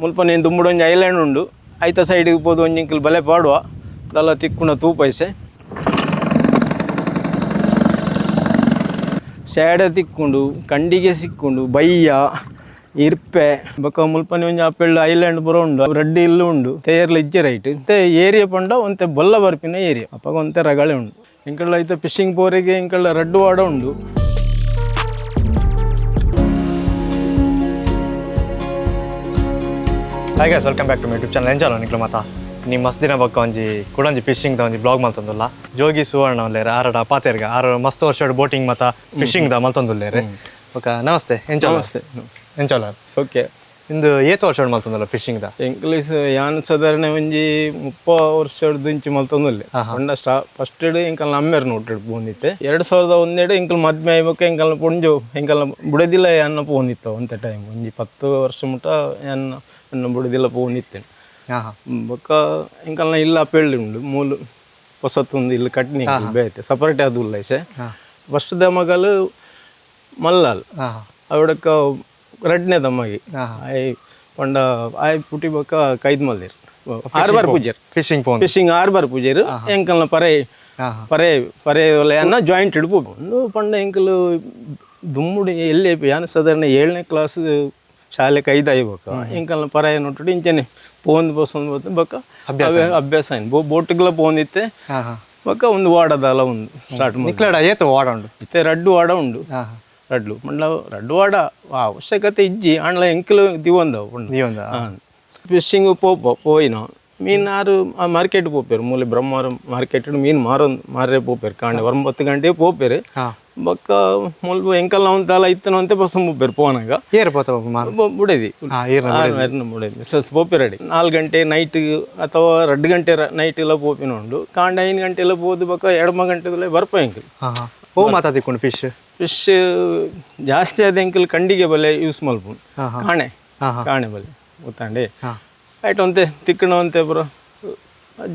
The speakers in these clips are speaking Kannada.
ಮುಲ್ಪ ನೀನು ದುಂಬುಡೊಂಜಿ ಐಲ್ಯಾಂಡ್ ಉಂಡು ಐತ ಸೈಡಿಗೆ ಪೋದು ಒಂಜಿಂಕಲ್ ಬಲೆ ಪಾಡುವ ದಲ್ಲ ತಿಕ್ಕುನ ತೂಪೈಸೆ ಸ್ಯಾಡೆ ತಿಕ್ಕೊಂಡು ಕಂಡಿಗೆ ಸಿಕ್ಕೊಂಡು ಬಯ್ಯ ಇರ್ಪೆ ಬೊಕ್ಕ ಮುಲ್ಪನಿ ಒಂಜಿ ಆಪೆಳ್ಳು ಐಲ್ಯಾಂಡ್ ಪೂರ ಉಂಡು ರಡ್ಡಿ ಇಲ್ಲು ಉಂಡು ತೇರ್ಲ ಇಜ್ಜೆ ರೈಟ್ ಮತ್ತೆ ಏರಿಯಾ ಪಂಡ ಒಂತೆ ಬೊಲ್ಲ ಬರ್ಪಿನ ಏರಿಯಾ ಅಪ್ಪಾಗ ಒಂತೆ ರಗಳೆ ಉಂಡು ಇಂಕಳ್ಳ ಐತೆ ಫಿಶಿಂಗ್ ಪೋರಿಗೆ ಇಂಕಳ್ಳ ರಡ್ಡು ವಾಡ ಉಂಡು. Hi guys, welcome back to my YouTube channel. ಎಂಜಾಲ ನಿಕ್ಲು ಮಾತಾ ನಿಮ್ಮ ಮಸ್ತ್ ದಿನ ಬಕ್ಕ ಒಂಜಿ ಕುಡೊಂಜಿ ಫಿಶಿಂಗ್ ಒಂಜಿ ಬ್ಲಾಗ್ ಮಲ್ತೊಂದುಲ್ಲ ಜೋಗಿ ಸುವರ್ಣ ಒಲ್ಲೇರ ಆರಡ ಪಾತೆರ್ಗ ಆರು ಮಸ್ತ್ ವರ್ಷ ಬೋಟಿಂಗ್ ಮತ್ತ ಫಿಶಿಂಗ್ ದ ಮಲ್ತೊಂದುಲ್ಲೇರೆ. ಓಕೆ ನಮಸ್ತೆ ಎಂಚಾಲ. ನಮಸ್ತೆ ಎಂಚಾಲ ಓಕೆ ಇಂದು ಏತು ವರ್ಷ ಮಲ್ತೊಂದುಲ್ಲ ಫಿಶಿಂಗ್ ದ ಎಂಕ್ಲೀಸ್ ಯಾನ್ ಸಾಧಾರಣ ಒಂಜಿ 30 ವರ್ಷದ ಇಂಚಿ ಮಲ್ತೊಂದುಲ್ಲೆ ಪಂಡ ಫಸ್ಟ್ ಎಂಕಲ್ನ ಅಮ್ಮೇರ್ ನೋಟ್ ಪೋಂದಿತ್ತೆ 2001 ಎಂಕಲ್ ಮದ್ಮೆ ಆಯ್ಬೇಕು ಎಂಕಲ್ನ ಪೊಂಜು ಎಂಕಲ್ನ ಬುಡದಿಲ್ಲ ಅನ್ನ ಪೋಂದಿತ್ತು ಅಂತ ಟೈಮ್ ಒಂಜಿ 10 ವರ್ಷ ಮುಟ ಅನ್ನ ಬುಡದಿಲ್ಲ ಪೋಂದಿತ್ತೇನೆ. ಬೊಕ್ಕ ಎಂಕಲ್ನ ಇಲ್ಲ ಪೆಳ್ಳಿ ಉಂಡು ಮೂಲು ಹೊಸತ್ತೊಂದು ಇಲ್ಲಿ ಕಟ್ನಿ ಬೇತೆ ಸಪರೇಟ್ ಅದು ಉಲ್ಲೈಸೆ ಫಸ್ಟ್ ದ ಮಗಲು ಮಲ್ಲಾಲ್ ಅವಡಕ್ಕ ರಡ್ನೆ ದಮ್ಮಗೆ ಆಯ್ ಪಂಡ ಆಯ್ ಪುಟಿ ಬೊಕ್ಕ ಕೈದ್ ಮಲ್ದಿರ್ ಆರ್ಬಾರ್ ಪೂಜೆರ್ ಫಿಶಿಂಗ್ ಆರ್ಬಾರ್ ಪೂಜೆರ್ ಎಂಕಲ್ನ ಪರೆ ಪರೆ ಪರೆ ಅನ್ನ ಜಾಯಿಂಟ್ ಹಿಡ್ಪು ಒಂದು ಪಂಡ ಎಂಕಲು ದುಮ್ಮುಡಿ ಎಲ್ಲಿ ಯಾನ ಸಾಧಾರಣ 7ನೇ ಕ್ಲಾಸ್ ಶಾಲೆ ಕೈದಾಯ್ಬೇಕು ಎಂಕಲ್ನ ಪರ ನೋಟ್ಟು ಇಂಚನೆ ಪೋಂದು ಬಸ್ಸೊಂದು ಬೊಕ್ಕ ಅಭ್ಯಾಸ ಏನು ಬೋಟ್ಗೆಲ್ಲ ಪೋಂದಿತ್ತೆ ಬೊಕ್ಕ ಒಂದು ವಾಡದಲ್ಲ ಒಂದು ಸ್ಟಾರ್ಟ್ ಮಾಡಿ ಏತು ವಾಡ ಉಂಡು ಇತ್ತೆ ರಡ್ಡು ವಾಡ ಉಂಡು ರಡ್ಲು ಮಂಡ ರಡ್ಡು ವಾಡ ಅವಶ್ಯಕತೆ ಇಜ್ಜಿ ಅಂಡ್ಲ ಎಂಕಲು ದಿವಂದವು ಫಿಶಿಂಗ್ ಪೋಯಿನೋ ಮೀನು ಆರು ಮಾರ್ಕೆಟ್ ಪೋಪೇರು ಮೂಲೆ ಬ್ರಹ್ಮಾರ ಮಾರ್ಕೆಟ್ ಮೀನು ಮಾರೇ ಪೋಪೇರು ಕಾಂಡೆ 9 ಗಂಟೆ ಪೋಪೇರು ಬೊಕ್ಕ ಮುಲ್ಪ ಎಂಕಲ್ನ ಒಂತಲ ಇತ್ತನ ಅಂತೆ ಬಸ್ ಮುಪ್ಪೇರು ಪೋನಾಗ ಏರ್ ಬುಡೇದಿ ಬುಡೇದಿ ಸಸ್ ಪೋಪೇರಡಿ 4 ಗಂಟೆ ನೈಟ್ ಅಥವಾ 2 ಗಂಟೆ ನೈಟ್ ಎಲ್ಲ ಪೋಪಿನ ಉಂಡು ಕಾಂಡ 5 ಗಂಟೆ ಎಲ್ಲ ಪೋದು ಬೊಕ್ಕ 2 ಗಂಟೆದಲ್ಲೇ ಬರ್ಪ ಎಂಕಲ್ ಓ ಮಾತಾಡಿಕೊಂಡು ಫಿಶ್ ಜಾಸ್ತಿ ಆದ ಎಂಕಲ್ ಕಂಡಿಗೆ ಬಲೆ ಯೂಸ್ ಮಲ್ಪುಂಡು ಕಾಣೆ ಬಲೆ ಗೊತ್ತಾಂಡೆ ಆಯ್ತು ಅಂತೆ ತಿಕ್ಕಣ ಅಂತೆ ಬರೋ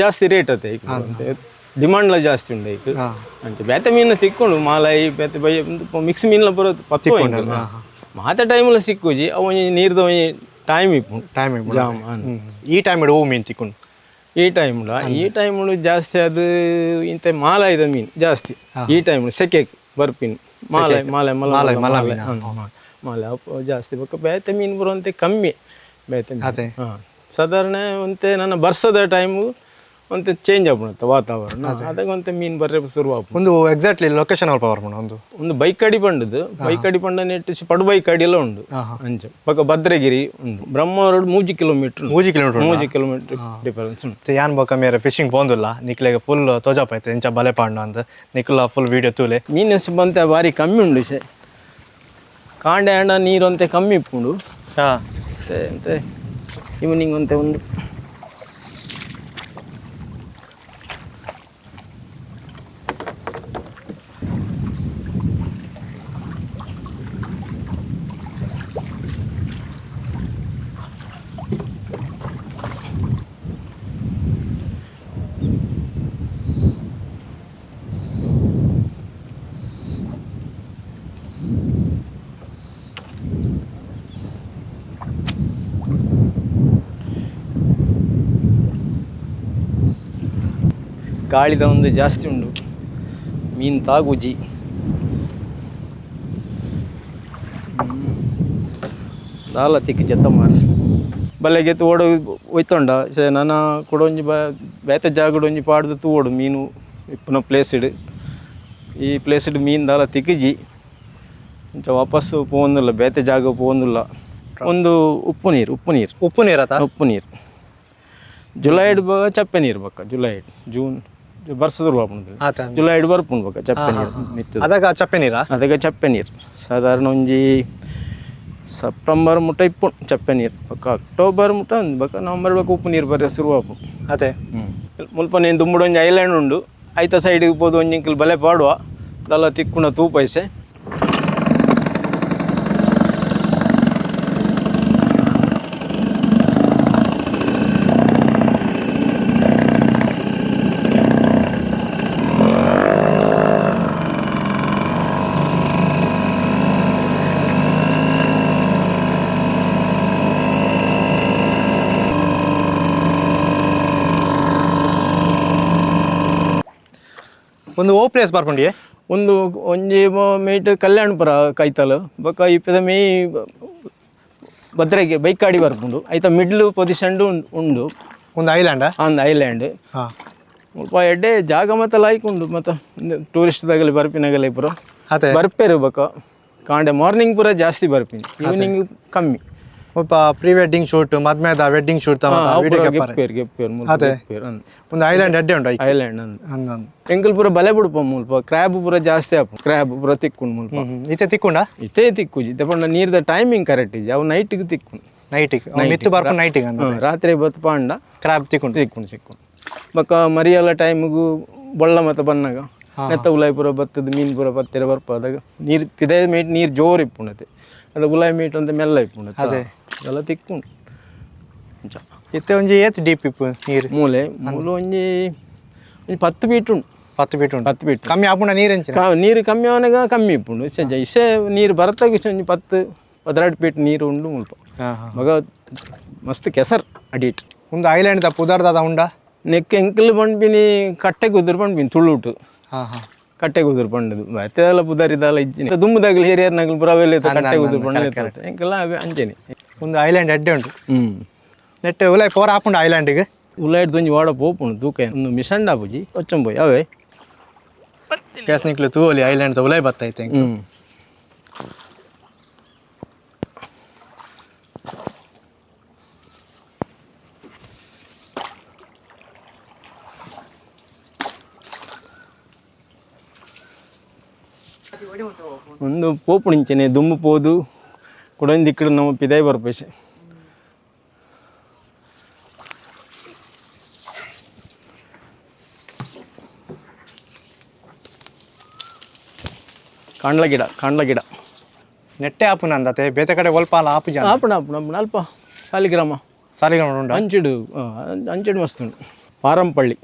ಜಾಸ್ತಿ ರೇಟ್ ಅತ್ತೆ ಈಗ ಡಿಮಾಂಡ್ಲ ಜಾಸ್ತಿ ಉಂಡೆ ಈಗ ಅಂಚೆ ಬೇತೆ ಮೀನು ತಿಕ್ಕೊಂಡು ಮಾಲಾಯಿ ಬೇತೆ ಬೈ ಮಿಕ್ಸ್ ಮೀನ್ಲ ಬರೋದು ಪತ್ತು ಮಾತ ಟೈಮಲ್ಲಿ ಸಿಕ್ಕುಜಿ ಅವ ನೀರ್ದ ಟೈಮ್ ಇಪ್ಪು ಜಾಮ್ ಈ ಟೈಮ್ ಇಡು ಮೀನು ತಿಕ್ಕೊಂಡು ಈ ಟೈಮ್ ಜಾಸ್ತಿ ಅದು ಇಂಥ ಮಾಲಾಯಿದ ಮೀನು ಜಾಸ್ತಿ ಈ ಟೈಮ್ ಸೆಕೆ ಬರ್ಪಿನ್ ಮಾಲೆ ಜಾಸ್ತಿ ಬೊಕ್ಕ ಬೇತೆ ಮೀನು ಬರುವಂತೆ ಕಮ್ಮಿ ಬೇತೆ ಸಾಧಾರಣ ಒಂತೆ ನನ್ನ ಬರ್ಸದ ಟೈಮು ಒಂತೆ ಚೇಂಜ್ ಆಗ್ಬಿಡುತ್ತೆ ವಾತಾವರಣ ಅದಾಗ ಒಂತೆ ಮೀನು ಬರ್ರೆ ಶುರು ಆಗ್ಬೋದು ಒಂದು ಎಕ್ಸಾಕ್ಟ್ಲಿ ಲೊಕೇಶನ್ ಅಲ್ಪ ಬರ್ಬೋದು ಒಂದು ಬೈಕಡಿ ಪಂಡದು ಬೈಕಡಿ ಪಂಡ ನೆಟ್ಟಿಸಿ ಪಡು ಬೈಕಡಿ ಎಲ್ಲ ಉಂಡು ಅಂಚೆ ಪಕ್ಕ ಭದ್ರಗಿರಿ ಉಂಡು ಬ್ರಹ್ಮ ರೋಡ್ 3 ಕಿಲೋಮೀಟರ್ ಡಿಫರೆನ್ಸ್ ಉಂಟು ಯಾನ್ ಬೊಕ್ಕ ಮೇರೆ ಫಿಶಿಂಗ್ ಪೋಂದುಲ್ಲ ನಿಕ್ಲೆಗೆ ಫುಲ್ ತೋಜಾಪ್ ಐತೆ ಎಂಚ ಬಲೆ ಪಾಂಡು ಅಂತ ನಿಕ್ಲ ಫುಲ್ ವಿಡಿಯೋ ತೂಲೆ ಮೀನೆಸ್ ಬಂತೆ ಭಾರಿ ಕಮ್ಮಿ ಉಂಡು ಸೆ ಕಾಂಡೆ ಹಣ್ಣ ನೀರು ಅಂತೆ ಕಮ್ಮಿ ಇಪ್ಪುಂಡು ಅಂತೆ ಈವ್ನಿಂಗ್ ಅಂತೆ ಒಂದು ಗಾಳಿದ ಒಂದು ಜಾಸ್ತಿ ಉಂಡು ಮೀನು ತಾಗುಜಿ ದಾಲ ತಿಕ್ಕಿ ಜತ್ತ ಮಾರಿ ಬಲೆಗೆ ಓಡ ಒಯ್ತೊಂಡ ನನ್ನ ಕೊಡೊಂಜಿ ಬೇತೆ ಜಾಗಡೊಂಜಿ ಪಾಡ್ದು ತೂವೋಡು ಮೀನು ಇಪ್ಪನ ಪ್ಲೇಸ್ ಇಡು ಈ ಪ್ಲೇಸ್ ಇಡು ಮೀನು ದಾಲ ತಿಕ್ಕಿಜಿ ಇಂಚ ವಾಪಸ್ಸು ಪೋಂದಿಲ್ಲ ಬೇತೆ ಜಾಗ ಪೋಂದಿಲ್ಲ ಒಂದು ಉಪ್ಪು ನೀರು ಜುಲೈ ಬಗ ಚಪ್ಪೆ ನೀರು ಬಕ್ಕ ಜುಲೈ ಜೂನ್ ಬರ್ಸದ್ರು ಜುಲೈ ಬರ್ಪುಂಡು ಬಕ್ಕ ಚಪ್ಪೆ ನೀರು ನಿಂತು ಅದಕ್ಕೆ ಚಪ್ಪೆ ನೀರು ಸಾಧಾರಣ ಒಂಜಿ ಸೆಪ್ಟೆಂಬರ್ ಮುಟ ಇಪ್ಪುಂಡು ಚಪ್ಪೆ ನೀರು ಬಕ್ಕ ಅಕ್ಟೋಬರ್ ಮುಟ ಬಕ್ಕ ನವಂಬರ್ ಬಕ್ಕ ಉಪ್ಪು ನೀರು ಬರ್ರೆ ಶುರು ಆಪು ಅದೇ ಮುಲ್ಪ ನೀನು ದುಂಬುಡೊಂಜಿ ಐಲ್ಯಾಂಡ್ ಉಂಡು ಐತ ಸೈಡಿಗೆ ಪೋದು ಒಂಜಿಂಕಲ್ ಬಲೆ ಪಾಡುವ ದಲ್ಲ ತಿಕ್ಕುನ ತೂಪೈಸೆ ಒಂದು ಓ ಪ್ಲೇಸ್ ಬರ್ಕೊಂಡಿ ಒಂದು ಒಂಜಿ ಮೇಟ್ ಕಲ್ಯಾಣಪುರ ಕೈತಲು ಬೊಕ ಇಪ್ಪದ ಮೇ ಭದ್ರಗೆ ಬೈಕಾಡಿ ಬರ್ಪುಂಡು ಐತ ಮಿಡ್ಲ್ ಪೊಸಿಷನ್ ಉಂಡು ಒಂದು ಐಲ್ಯಾಂಡ್ ಅಂದ್ ಐಲ್ಯಾಂಡ್ ಹಾಂ ಮುಲ್ಪ ಎಡ್ಡೆ ಜಾಗ ಮತ್ತೆ ಲಾಯ್ಕ್ ಉಂಡು ಮತ್ತು ಟೂರಿಸ್ಟ್ದಾಗಲಿ ಬರ್ಪಿನಾಗಲಿ ಪುರ ಅದೇ ಬರ್ಪೇರು ಬೊಕ ಕಾಂಡೆ ಮಾರ್ನಿಂಗ್ ಪೂರ ಜಾಸ್ತಿ ಬರ್ಪಿನಿ ಈವ್ನಿಂಗ್ ಕಮ್ಮಿ ಸ್ವಲ್ಪ ಪ್ರೀ ವೆಡ್ಡಿಂಗ್ ಶೂಟ್ ಮದ್ಮೆದ ವೆಡ್ಡಿಂಗ್ ಶೂಟ್ ಅದೇ ಒಂದು ಐಲ್ಯಾಂಡ್ ಅಡ್ಡೆ ಉಂಟು ಐಲ್ಯಾಂಡ್ ಅಂದ್ ಅಂದ್ ಎಂಕಲ್ ಪೂರ ಬಲೆ ಬಿಡ್ಪ ಮುಲ್ಪ ಕ್ರ್ಯಾಬ್ ಪೂರ ಜಾಸ್ತಿ ಆಪು ಕ್ರ್ಯಾಬ್ ಪೂರ ತಿಕ್ಕೊಂಡು ಮುಲ್ಪ ಈತೆ ತಿಕ್ಕೊಂಡ ಇತೇ ತಿಕ್ಕುಜಿ ತಗೊಂಡ ನೀರ್ದ ಟೈಮಿಂಗ್ ಕರೆಕ್ಟ್ ಇಜಿ ಅವು ನೈಟ್ಗೆ ತಿಕ್ಕೊಂಡು ನೈಟಿಗೆ ಮಿತ್ತು ಬರ್ಕೊಂಡು ನೈಟಿಗೆ ಅಂದ ರಾತ್ರಿ ಬತ್ತು ಪಾಂಡ ಕ್ರಾಬ್ ತಿಕ್ಕೊಂಡು ತಿಕ್ಕೊಂಡು ಸಿಕ್ಕೊಂಡು ಬೊಕ ಮರಿಯಲ್ಲ ಟೈಮಿಗೂ ಬೊಳ್ಳ ಮತ್ತೆ ಬನ್ನಾಗ ನೆತ್ತ ಉಲಾಯಿ ಪೂರ ಬತ್ತದ ಮೀನು ಪೂರ ಬತ್ತಿರ ಬರ್ಪಾದಾಗ ನೀರು ಪಿದೆ ಮೀಟ್ ನೀರು ಜೋರು ಇಪ್ಪುಣತೆ ಅದು ಉಲಾಯಿ ಮೀಟ್ ಅಂತ ಮೆಲ್ಲ ಇಪ್ಪುಣತೆ ಅದೇ ಎಲ್ಲ ತಿಕ್ಕೊಂಡು ಇತ್ತೆ ಒಂಜಿ ಏತ್ ಡೀಪ್ ಇಪ್ಪು ನೀರು ಮೂಲೆ ಒಂಜಿ 10 ಫೀಟ್ ಉಂಟು 10 ಫೀಟ್ ಉಂಟು 10 ಫೀಟ್ ಕಮ್ಮಿ ಆಪುಂಡ ನೀರು ಹೆಂಚಿನ ನೀರು ಕಮ್ಮಿ ಅವನಾಗ ಕಮ್ಮಿ ಇಪ್ಪುಂಡು ಇಸೆ ನೀರು ಬರತ್ತಾಗ ಒಂಜಿ 10-12 ಫೀಟ್ ನೀರು ಉಂಡು ಮುಲ್ಪ ಹಾಂ ಹಾಂ ಮಗ ಮಸ್ತ್ ಕೆಸರ್ ಅಡಿಟ್ ಒಂದು ಐಲ್ಯಾಂಡ್ ದ ಪುದರ್ದಾದ ಉಂಡ ನೆಕ್ ಎಂಕಲ್ ಪಂಡ್ಬಿನಿ ಕಟ್ಟೆ ಕುದುರು ಪಂಡ್ಬಿನಿ ತುಳುಟು ಹಾಂ ಹಾಂ ಕಟ್ಟೆ ಕುದುರು ಪಂಡದು ಮತ್ತೆಲ್ಲ ಪುದರಿದಲ್ಲ ಇಜ್ಜಿನಿ ದುಮ್ಮದಾಗಲಿ ಹಿರಿಯರ್ನಾಗಲಿ ಪುರವೆಲ್ಲ ಕಟ್ಟೆ ಕುದುರು ಪಂಡ ಎಂಕಲ್ಲ ಅವೇ ಅಂಜನಿ ಒಂದು ಐಲ್ಯಾಂಡ್ ಅಡ್ಡೆ ಉಂಟು ಹ್ಞೂ ನೆಟ್ ಉಲಾಯ್ ಪೋರ ಆಪುಂಡ ಐಲ್ಯಾಂಡಿಗೆ ಉಲ್ಲಾಯ್ದು ಒಂಜಿ ವಾಡ ಪೋಪುಂಡು ತೂಕ ಒಂದು ಮಿಷಂಡ ಬುಜಿ ಒಚ್ಚಂಬೋಯ್ ಅವೇ ಗ್ಯಾಸ್ ನಿಕ್ಲು ತೂವಲಿ ಐಲ್ಯಾಂಡ್ ಉಲಾಯ್ ಬತ್ತೈತೆ ಹ್ಞೂ ಒಂದು ಪೋಪುಣಿಂಚನೆ ದುಮ್ಮು ಪೋದು ಕುಡೊಂದು ಇಕ್ಕಡು ನಾವು ಪಿದಾಯ್ ಬರ್ಪೇಸೆ ಕಾಂಡ್ಲ ಗಿಡ ನೆಟ್ಟೆ ಆಪುನ ಅಂದತೆ ಬೇತೆ ಕಡೆ ಒಲ್ಪ ಅಲ್ಲ ಆಪು ಜನ ಆಪಣ ಅಲ್ಪ ಸಾಲಿಗ್ರಾಮ ಸಾಲಿಗ್ರಾಮ ಉಂಡ ಅಂಚಿಡು ಮಸ್ತ್ ಉಂಡು ಪಾರಂಪಳ್ಳಿ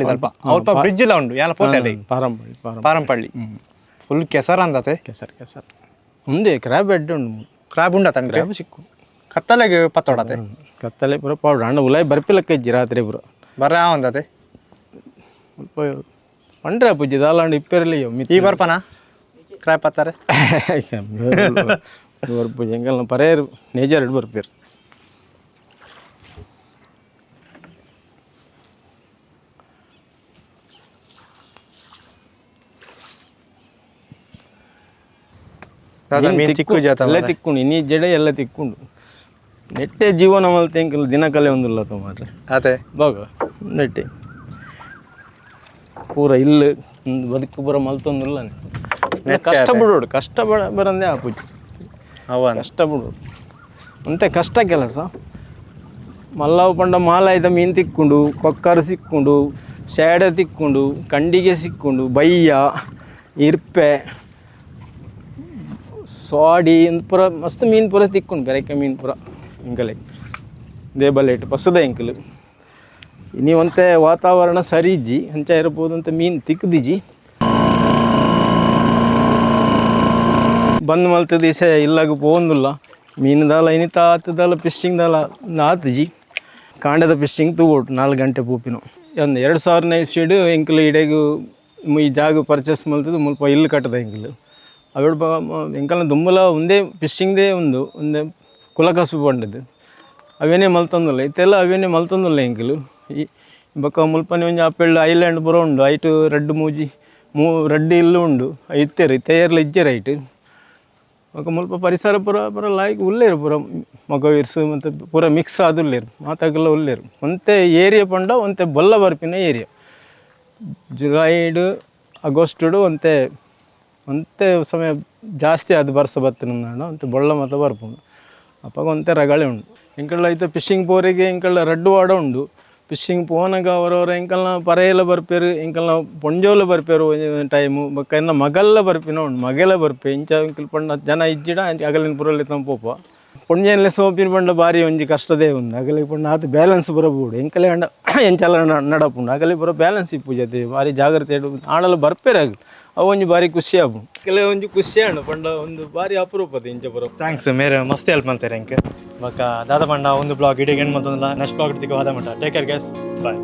ಸ್ವಲ್ಪ ಅಲ್ಪ ಬ್ರಿಡ್ಜ್ ಇಲ್ಲ ಉಂಡು ಯಾನ ಪೋತೆ ಅಲ್ಲಿ ಪಾರಂಪಳ್ಳಿ ಪಾರಂಪಳ್ಳಿ ಫುಲ್ ಕೆಸರ್ ಅಂದತೆ ಕೆಸರ್ ಮುಂದೆ ಕ್ರ್ಯಾಬ್ ಎಡ್ಡೆ ಉಂಡು ಕ್ರಾಬ್ ಉಂಡ ತನಕ ಕ್ರ್ಯಾಬ್ ಸಿಕ್ಕು ಕತ್ತಲೆಗೆ ಪತ್ತೋಡತೆ ಕತ್ತಲೆ ಪೂರ ಪೌಡ್ರ್ ಅಣ್ಣ ಉಲಾಯ್ ಬರ್ಪಿಲಕ್ಕ ಇಜ್ಜಿ ರಾತ್ರಿ ಪೂರ ಬರ್ರ ಅಂದತೆ ಸ್ವಲ್ಪ ಪಂಡ್ರೆ ಪೂಜಿ ದಾಲಾಂಡು ಇಪ್ಪಿರಲಿ ಈ ಬರ್ಪನ ಕ್ರಾಬ್ ಪತ್ತಾರೆ ಬರ್ಪೂಜಿ ಹೆಂಗಲ್ಲ ಪರೇರು ನೇಜರ್ ಇಡ್ ಬರ್ಪೇರು ಎಲ್ಲ ತಿಕ್ಕೊಂಡು ಇನ್ನೀ ಜಡೆ ಎಲ್ಲ ತಿಕ್ಕೊಂಡು ನೆಟ್ಟೆ ಜೀವನ ಮಲ್ತೆ ಎಂಕಲ್ ದಿನಕಲೆ ಒಂದಿಲ್ಲ ಮಾರ್ರೆ ಅದೇ ಬಾಗ ನೆಟ್ಟೆ ಪೂರ ಇಲ್ಲು ಬದುಕು ಪೂರ ಮಲ್ತೊಂದಿಲ್ಲ ಕಷ್ಟ ಬಿಡೋಡು ಕಷ್ಟ ಬರಂದೆ ಆ ಪೂಜೆ ಕಷ್ಟ ಬಿಡೋಡು ಅಂತೆ ಕಷ್ಟ ಕೆಲಸ ಮಲ್ಲವ ಪಂಡ ಮಾಲಾಯ್ದ ಮೀನು ತಿಕ್ಕೊಂಡು ಕೊಕ್ಕರು ಸಿಕ್ಕೊಂಡು ಸ್ಯಾಡೆ ತಿಕ್ಕೊಂಡು ಕಂಡಿಗೆ ಸಿಕ್ಕೊಂಡು ಬಯ್ಯ ಇರ್ಪೆ ಸೋಡಿ ಅಂತ ಪೂರ ಮಸ್ತ್ ಮೀನು ಪೂರ ತಿಕ್ಕೊಂಡು ಬೆರಕೆ ಮೀನು ಪೂರ ಎಂಕಲೆ ದೇಬಲೇಟ್ ಪಸದ ಎಂಕಲು ನೀವಂತೆ ವಾತಾವರಣ ಸರಿ ಇಜ್ಜಿ ಹಂಚ ಇರ್ಬೋದು ಅಂತ ಮೀನು ತಿಕ್ಕದಿಜ್ಜಿ ಬಂದು ಮಲ್ತದ ದಿವಸ ಇಲ್ಲಾಗ ಪೋಂದಿಲ್ಲ ಮೀನುದಾಲ ಇನಿತ ಆತದಲ್ಲ ಫಿಶಿಂಗ್ದಲ್ಲ ಆತಜಿ ಕಾಂಡದ ಫಿಶಿಂಗ್ ತೂಗೋಟು 4 ಗಂಟೆ ಪೂಪಿನ ಒಂದು 2000 ಶೀಡು ಎಂಕಲು ಇಡೆಗೂ ಈ ಜಾಗ ಪರ್ಚೇಸ್ ಮಲ್ತದ್ದು ಮುಲ್ಪ ಇಲ್ಲಿ ಕಟ್ಟದ ಎಂಕಲು ಅವೆಡ್ ಎಂಕಲ್ನ ದುಂಬಲ ಒಂದೇ ಫಿಶಿಂಗ್ದೇ ಒಂದೇ ಕುಲಕಸಬು ಪಂಡದ್ದು ಅವೇನೇ ಮಲ್ತೊಂದಿಲ್ಲ ಇತ್ತೆಲ್ಲ ಅವೇನೇ ಮಲ್ತೊಂದಿಲ್ಲ ಎಂಕಲು ಈ ಬೊಕ್ಕ ಮುಲ್ಪನೆ ಒಂಜಿ ಆಪೆಳ್ಳು ಐಲ್ಯಾಂಡ್ ಪೂರ ಉಂಡು ಐಟು ರೆಡ್ ಮೂಜಿ ರೆಡ್ ಇಲ್ಲು ಉಂಡು ಇತ್ತೇರು ಇತ್ತೆಯರ್ಲ ಇಜ್ಜೆ ರೈಟ್ ಬೊಕ್ಕ ಮುಲ್ಪ ಪರಿಸರ ಪೂರ ಲಾಯ್ಕ್ ಉಲ್ಲೇರು ಪೂರ ಮಗವೀರ್ಸು ಮತ್ತು ಪೂರ ಮಿಕ್ಸ್ ಆದುಲ್ಲೇರು ಮಾತಾಗೆಲ್ಲ ಉಲ್ಲೇರು ಒಂತೆ ಏರಿಯಾ ಪಂಡ ಒಂತೆ ಬೊಲ್ಲ ಬರ್ಪಿನ ಏರಿಯಾ ಜುಲೈಡು ಆಗಸ್ಟುಡು ಒಂತೆ ಸಮಯ ಜಾಸ್ತಿ ಅದು ಬರ್ಸ ಬತ್ತಿನ ಒಂತೆ ಬೊಳ್ಳ ಮತ್ತು ಬರ್ಪುಂಡು ಅಪ್ಪಾಗ ಒಂತೆ ರಗಳೆ ಉಂಡು ಎಂಕಳ್ಳ ಐತೆ ಫಿಶಿಂಗ್ ಪೋರಿಗೆ ಎಂಕಳ್ಳ ರೆಡ್ ವಾಡ ಉಂಡು ಫಿಶಿಂಗ್ ಪೋನಾಗ ಅವರವರ ಎಂಕಲ್ನ ಪರೆಯೆಲ್ಲ ಬರ್ಪೇರು ಎಂಕಲ್ನ ಪೊಂಜೋಲ ಬರ್ಪೇರು ಟೈಮು ಬೊಕ್ಕ ಎನ್ನ ಮಗಲ್ಲ ಬರ್ಪಿನ ಉಂಡು ಮಗೆಲ್ಲ ಬರ್ಪೆ ಇಂಚ ಎಂಕಲ್ ಪಂಡ ಜನ ಇಜ್ಜಿಡ ಅಗಲಿನ ಪುರಲ್ಲಿ ತಂಪೋಪ ಪೊಂಜೆನ್ಲೆ ಸೋಪಿನ ಪಂಡ ಬಾರಿ ಒಂಜಿ ಕಷ್ಟದೇ ಉಂಡು ಅಗಲಿ ಪಂಡ ಆತ ಬ್ಯಾಲೆನ್ಸ್ ಬರಬಹುದು ಎಂಕಲೆ ಅಂಡ ಎಂಚಲ್ಲ ನಡಪುಂಡು ಅಗಲಿ ಪೂರ ಬ್ಯಾಲೆನ್ಸ್ ಇಪ್ಪು ಜೊತೆ ಬಾರಿ ಜಾಗ್ರತೆ ಇಡು ಆಡಲ್ಲ ಬರ್ಪೇರು ಆಗಲಿ ಅವು ಒಂಜಿ ಬಾರಿ ಖುಷಿ ಆಪು ಕೆಲವು ಒಂಜಿ ಖುಷಿ ಆಂಡು ಪಂಡ ಒಂದು ಬಾರಿ ಅಪರೂಪದ ಇಂಚ ಪುರ ಥ್ಯಾಂಕ್ಸ್ ಮೇರೆ ಮಸ್ತ್ ಹೆಲ್ಪ್ ಮಾಡ್ತಾರೆ ಎಂಕೆ ಬೊಕ್ಕ ದಾದ ಪಂಡ ಒಂದು ಬ್ಲಾಗ್ ಇಡೀ ಎಂಡ್ ಮತ್ತೊಂದಿಲ್ಲ ನೆಕ್ಸ್ಟ್ ಬ್ಲಾಗ್ ತಿಕ್ಕ ಹೋದ ಮಟ್ಟ ಟೇಕ್ ಕೇರ್ ಗೈಸ್ ಬಾಯ್.